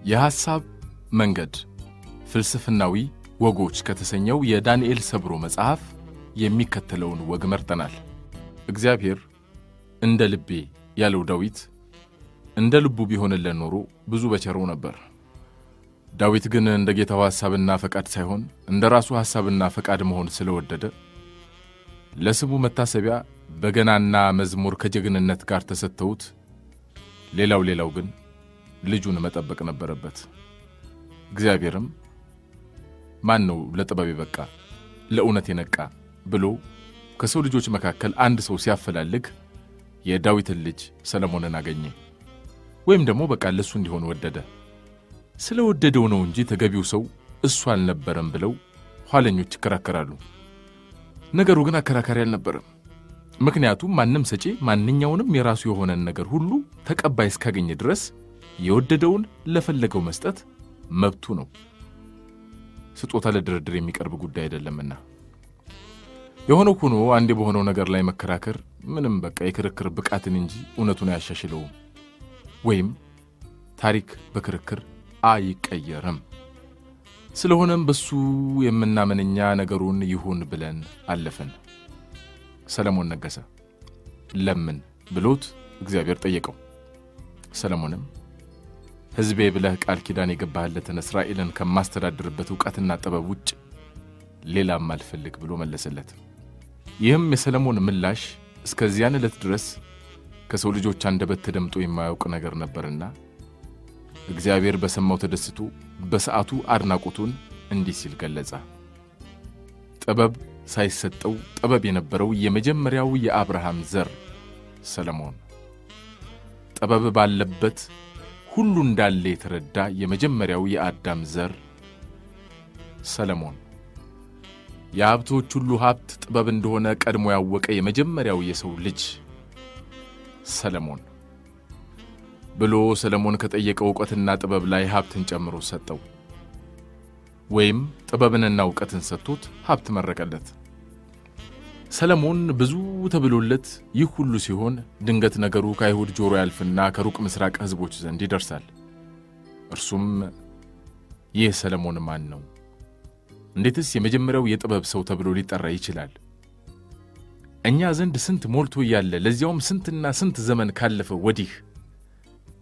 የሐሳብ መንገድ ፍልስፍናዊ ወጎች ከተሰኘው የዳንኤል ሰብሮ መጽሐፍ የሚከተለውን ወግ መርጠናል። እግዚአብሔር እንደ ልቤ ያለው ዳዊት እንደ ልቡ ቢሆንለት ኖሮ ብዙ በቸረው ነበር። ዳዊት ግን እንደ ጌታው ሐሳብና ፈቃድ ሳይሆን እንደ ራሱ ሐሳብና ፈቃድ መሆን ስለወደደ ለስሙ መታሰቢያ በገናና መዝሙር ከጀግንነት ጋር ተሰጥተውት ሌላው ግን ልጁን መጠበቅ ነበረበት። እግዚአብሔርም ማን ነው ለጥበብ የበቃ ለእውነት የነቃ ብሎ ከሰው ልጆች መካከል አንድ ሰው ሲያፈላልግ የዳዊትን ልጅ ሰለሞንን አገኘ። ወይም ደግሞ በቃ ለሱ እንዲሆን ወደደ። ስለወደደው ነው እንጂ ተገቢው ሰው እሱ አልነበረም ብለው ኋለኞች ይከራከራሉ። ነገሩ ግን አከራካሪ አልነበረም። ምክንያቱም ማንም ሰጪ ማንኛውንም የራሱ የሆነን ነገር ሁሉ ተቀባይ እስካገኘ ድረስ የወደደውን ለፈለገው መስጠት መብቱ ነው። ስጦታ ለድርድር የሚቀርብ ጉዳይ አይደለምና የሆነው ሆኖ አንዴ በሆነው ነገር ላይ መከራከር ምንም በቃ የክርክር ብቃትን እንጂ እውነቱን አያሻሽለውም። ወይም ታሪክ በክርክር አይቀየርም። ስለሆነም በሱ የምናመንኛ ነገሩን ይሁን ብለን አለፈን። ሰለሞን ነገሰ። ለምን ብሎት እግዚአብሔር ጠየቀው። ሰለሞንም ሕዝቤ ብለህ ቃል ኪዳን የገባህለትን እስራኤልን ከማስተዳድርበት ዕውቀትና ጥበብ ውጭ ሌላም አልፈልግ ብሎ መለሰለት። ይህም የሰለሞን ምላሽ እስከዚያን ዕለት ድረስ ከሰው ልጆች አንደበት ተደምጦ የማያውቅ ነገር ነበርና እግዚአብሔር በሰማው ተደስቶ በሰዓቱ አድናቆቱን እንዲህ ሲል ገለጸ። ጥበብ ሳይሰጠው ጥበብ የነበረው የመጀመሪያው የአብርሃም ዘር ሰለሞን፣ ጥበብ ባለበት ሁሉ እንዳለ የተረዳ የመጀመሪያው የአዳም ዘር ሰለሞን፣ የሀብቶች ሁሉ ሀብት ጥበብ እንደሆነ ቀድሞ ያወቀ የመጀመሪያው የሰው ልጅ ሰለሞን ብሎ ሰለሞን ከጠየቀው ዕውቀትና ጥበብ ላይ ሀብትን ጨምሮ ሰጠው። ወይም ጥበብንና ዕውቀትን ሰጥቶት ሀብት መረቀለት። ሰለሞን ብዙ ተብሎለት ይህ ሁሉ ሲሆን ድንገት ነገሩ ከአይሁድ ጆሮ ያልፍና ከሩቅ ምስራቅ ሕዝቦች ዘንድ ይደርሳል። እርሱም ይህ ሰለሞን ማን ነው? እንዴትስ የመጀመሪያው የጥበብ ሰው ተብሎ ሊጠራ ይችላል? እኛ ዘንድ ስንት ሞልቶ ያለ ለዚያውም ስንትና ስንት ዘመን ካለፈ ወዲህ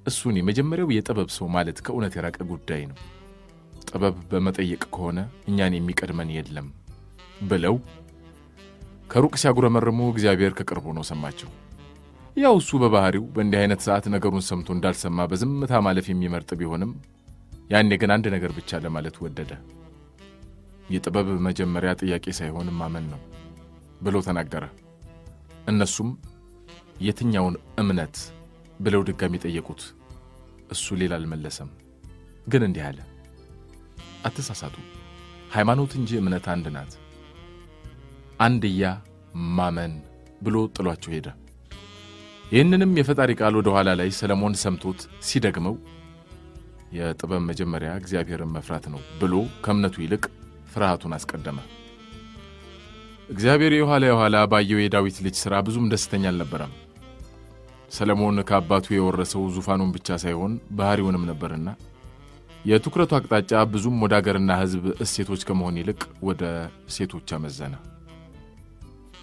እሱን የመጀመሪያው የጥበብ ሰው ማለት ከእውነት የራቀ ጉዳይ ነው። ጥበብ በመጠየቅ ከሆነ እኛን የሚቀድመን የለም ብለው ከሩቅ ሲያጉረመርሙ እግዚአብሔር ከቅርቡ ነው ሰማቸው። ያው እሱ በባህሪው በእንዲህ አይነት ሰዓት ነገሩን ሰምቶ እንዳልሰማ በዝምታ ማለፍ የሚመርጥ ቢሆንም ያኔ ግን አንድ ነገር ብቻ ለማለት ወደደ። የጥበብ መጀመሪያ ጥያቄ ሳይሆን ማመን ነው ብሎ ተናገረ። እነሱም የትኛውን እምነት ብለው ድጋሚ ጠየቁት። እሱ ሌላ አልመለሰም። ግን እንዲህ አለ፣ አትሳሳቱ፣ ሃይማኖት እንጂ እምነት አንድ ናት፣ አንድያ ማመን ብሎ ጥሏቸው ሄደ። ይህንንም የፈጣሪ ቃል ወደ ኋላ ላይ ሰለሞን ሰምቶት ሲደግመው የጥበብ መጀመሪያ እግዚአብሔርን መፍራት ነው ብሎ ከእምነቱ ይልቅ ፍርሃቱን አስቀደመ። እግዚአብሔር የኋላ ባየው የዳዊት ልጅ ሥራ ብዙም ደስተኛ አልነበረም። ሰለሞን ከአባቱ የወረሰው ዙፋኑን ብቻ ሳይሆን ባህሪውንም ነበርና የትኩረቱ አቅጣጫ ብዙም ወደ አገርና ሕዝብ እሴቶች ከመሆን ይልቅ ወደ ሴቶች አመዘነ።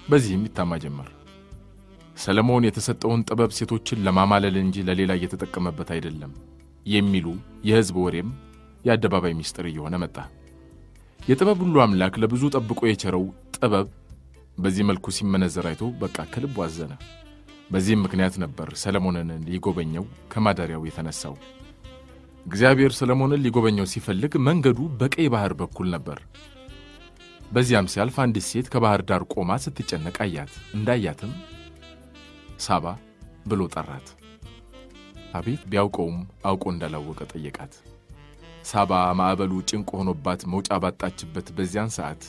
በዚህም ይታማ ጀመር። ሰለሞን የተሰጠውን ጥበብ ሴቶችን ለማማለል እንጂ ለሌላ እየተጠቀመበት አይደለም የሚሉ የሕዝብ ወሬም የአደባባይ ሚስጥር እየሆነ መጣ። የጥበብ ሁሉ አምላክ ለብዙ ጠብቆ የቸረው ጥበብ በዚህ መልኩ ሲመነዘር አይቶ በቃ ከልቡ አዘነ። በዚህም ምክንያት ነበር ሰለሞንን ሊጎበኘው ከማደሪያው የተነሳው። እግዚአብሔር ሰለሞንን ሊጎበኘው ሲፈልግ መንገዱ በቀይ ባህር በኩል ነበር። በዚያም ሲያልፍ አንዲት ሴት ከባህር ዳር ቆማ ስትጨነቅ አያት። እንዳያትም ሳባ ብሎ ጠራት። አቤት ቢያውቀውም አውቆ እንዳላወቀ ጠየቃት። ሳባ ማዕበሉ ጭንቅ ሆኖባት መውጫ ባጣችበት በዚያን ሰዓት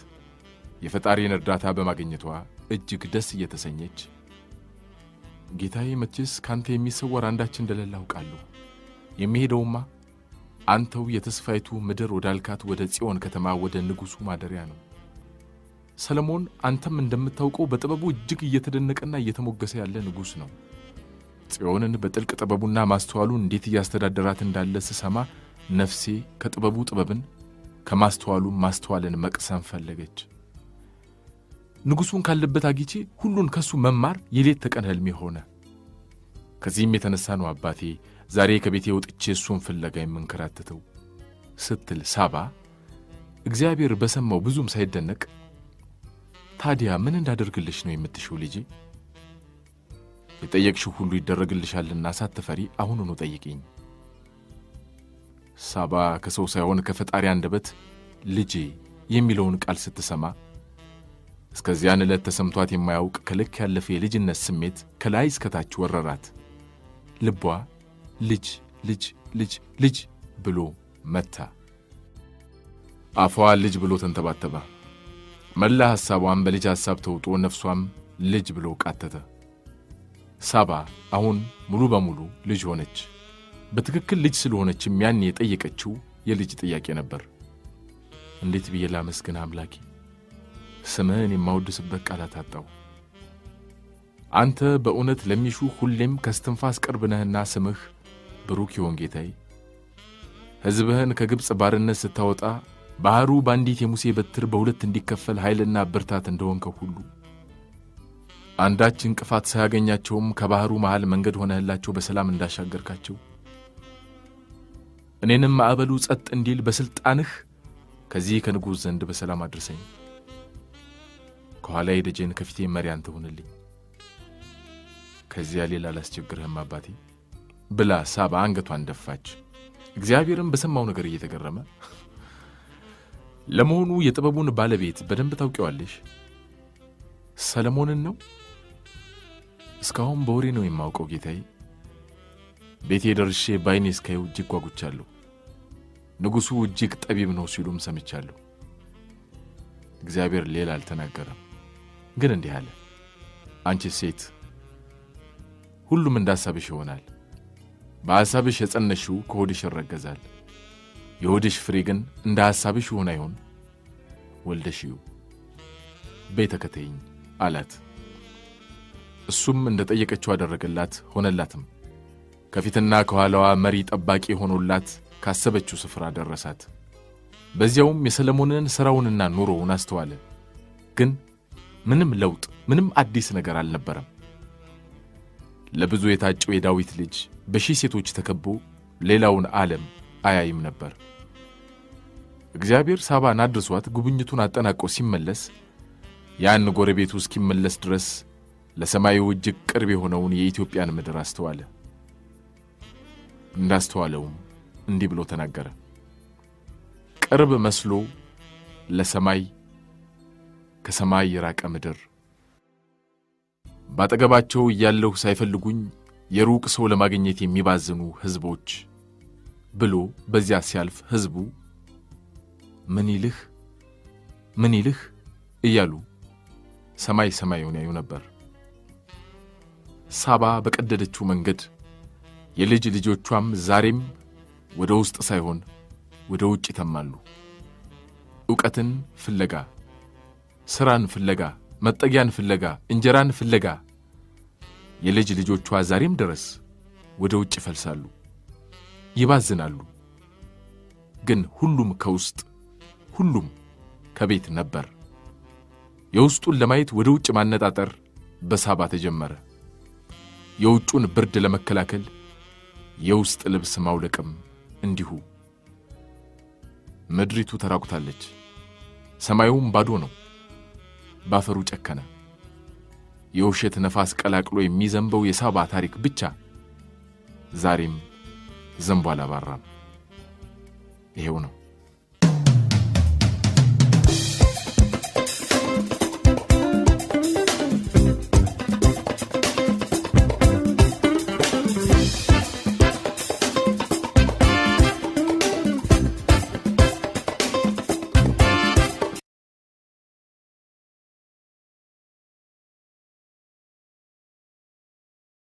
የፈጣሪን እርዳታ በማግኘቷ እጅግ ደስ እየተሰኘች ጌታዬ መቼስ ካንተ የሚሰወር አንዳች እንደሌለ አውቃለሁ። የሚሄደውማ አንተው የተስፋይቱ ምድር ወዳልካት ወደ ጽዮን ከተማ ወደ ንጉሱ ማደሪያ ነው። ሰለሞን አንተም እንደምታውቀው በጥበቡ እጅግ እየተደነቀና እየተሞገሰ ያለ ንጉስ ነው። ጽዮንን በጥልቅ ጥበቡና ማስተዋሉ እንዴት ያስተዳደራት እንዳለ ስሰማ ነፍሴ ከጥበቡ ጥበብን ከማስተዋሉ ማስተዋልን መቅሰም ፈለገች። ንጉሡን ካለበት አግኝቼ ሁሉን ከሱ መማር የሌት ተቀን ህልሜ ሆነ። ከዚህም የተነሳ ነው አባቴ ዛሬ ከቤቴ ወጥቼ እሱን ፍለጋ የምንከራተተው ስትል ሳባ እግዚአብሔር በሰማው ብዙም ሳይደነቅ ታዲያ ምን እንዳደርግልሽ ነው የምትሽው ልጄ? የጠየቅሽው ሁሉ ይደረግልሻልና ሳትፈሪ አሁኑኑ ጠይቂኝ። ሳባ ከሰው ሳይሆን ከፈጣሪ አንደበት ልጄ የሚለውን ቃል ስትሰማ እስከዚያን ዕለት ተሰምቷት የማያውቅ ከልክ ያለፈ የልጅነት ስሜት ከላይ እስከ ታች ወረራት። ልቧ ልጅ ልጅ ልጅ ልጅ ብሎ መታ። አፏ ልጅ ብሎ ተንተባተበ። መላ ሐሳቧም በልጅ ሐሳብ ተውጦ ነፍሷም ልጅ ብሎ ቃተተ። ሳባ አሁን ሙሉ በሙሉ ልጅ ሆነች። በትክክል ልጅ ስለሆነችም ያን የጠየቀችው የልጅ ጥያቄ ነበር። እንዴት ብዬ ላመስግን አምላኬ? ስምህን የማወድስበት ቃላት አጣው። አንተ በእውነት ለሚሹ ሁሌም ከስትንፋስ ቅርብ ነህና ስምህ ብሩክ ይሁን ጌታዬ። ሕዝብህን ከግብጽ ባርነት ስታወጣ ባህሩ ባንዲት የሙሴ በትር በሁለት እንዲከፈል ኃይልና ብርታት እንደሆንከው ሁሉ አንዳች እንቅፋት ሳያገኛቸውም ከባህሩ መሃል መንገድ ሆነህላቸው በሰላም እንዳሻገርካቸው እኔንም ማዕበሉ ጸጥ እንዲል በስልጣንህ ከዚህ ከንጉሥ ዘንድ በሰላም አድርሰኝ። ከኋላዬ ደጀን ከፊቴ መሪ አንተ ሁንልኝ። ከዚያ ሌላ አላስቸግርህም አባቴ ብላ ሳባ አንገቷን ደፋች። እግዚአብሔርም በሰማው ነገር እየተገረመ ለመሆኑ የጥበቡን ባለቤት በደንብ ታውቂዋለሽ? ሰለሞንን ነው? እስካሁን በወሬ ነው የማውቀው ጌታዬ። ቤቴ ደርሼ ባይኔ እስካየው እጅግ ጓጉቻለሁ። ንጉሡ እጅግ ጠቢብ ነው ሲሉም ሰምቻለሁ። እግዚአብሔር ሌላ አልተናገረም፣ ግን እንዲህ አለ። አንቺ ሴት ሁሉም እንዳሳብሽ ይሆናል። በሐሳብሽ የጸነሽው ከሆድሽ ይረገዛል። የሆድሽ ፍሬ ግን እንደ ሐሳብሽ ይሆን አይሆን ወልደሽው ቤተከተይኝ አላት። እሱም እንደጠየቀችው አደረገላት፣ ሆነላትም። ከፊትና ከኋላዋ መሪ ጠባቂ ሆኖላት ካሰበችው ስፍራ ደረሳት። በዚያውም የሰለሞንን ሥራውንና ኑሮውን አስተዋለ። ግን ምንም ለውጥ ምንም አዲስ ነገር አልነበረም። ለብዙ የታጨው የዳዊት ልጅ በሺህ ሴቶች ተከቦ ሌላውን ዓለም አያይም ነበር። እግዚአብሔር ሳባን አድርሷት ጉብኝቱን አጠናቆ ሲመለስ ያን ጎረቤቱ እስኪመለስ ድረስ ለሰማዩ እጅግ ቅርብ የሆነውን የኢትዮጵያን ምድር አስተዋለ። እንዳስተዋለውም እንዲህ ብሎ ተናገረ። ቅርብ መስሎ ለሰማይ ከሰማይ የራቀ ምድር ባጠገባቸው እያለሁ ሳይፈልጉኝ የሩቅ ሰው ለማግኘት የሚባዝኑ ሕዝቦች ብሎ በዚያ ሲያልፍ ሕዝቡ ምን ይልህ እያሉ ሰማይ ሰማዩን ያዩ ነበር። ሳባ በቀደደችው መንገድ የልጅ ልጆቿም ዛሬም ወደ ውስጥ ሳይሆን ወደ ውጭ ተማሉ። ዕውቀትን ፍለጋ፣ ሥራን ፍለጋ፣ መጠጊያን ፍለጋ፣ እንጀራን ፍለጋ የልጅ ልጆቿ ዛሬም ድረስ ወደ ውጭ ይፈልሳሉ፣ ይባዝናሉ። ግን ሁሉም ከውስጥ ሁሉም ከቤት ነበር። የውስጡን ለማየት ወደ ውጭ ማነጣጠር በሳባ ተጀመረ። የውጩን ብርድ ለመከላከል የውስጥ ልብስ ማውለቅም እንዲሁ። ምድሪቱ ተራቁታለች፣ ሰማዩም ባዶ ነው። ባፈሩ ጨከነ። የውሸት ነፋስ ቀላቅሎ የሚዘንበው የሳባ ታሪክ ብቻ ዛሬም ዘንቦ አላባራም። ይሄው ነው።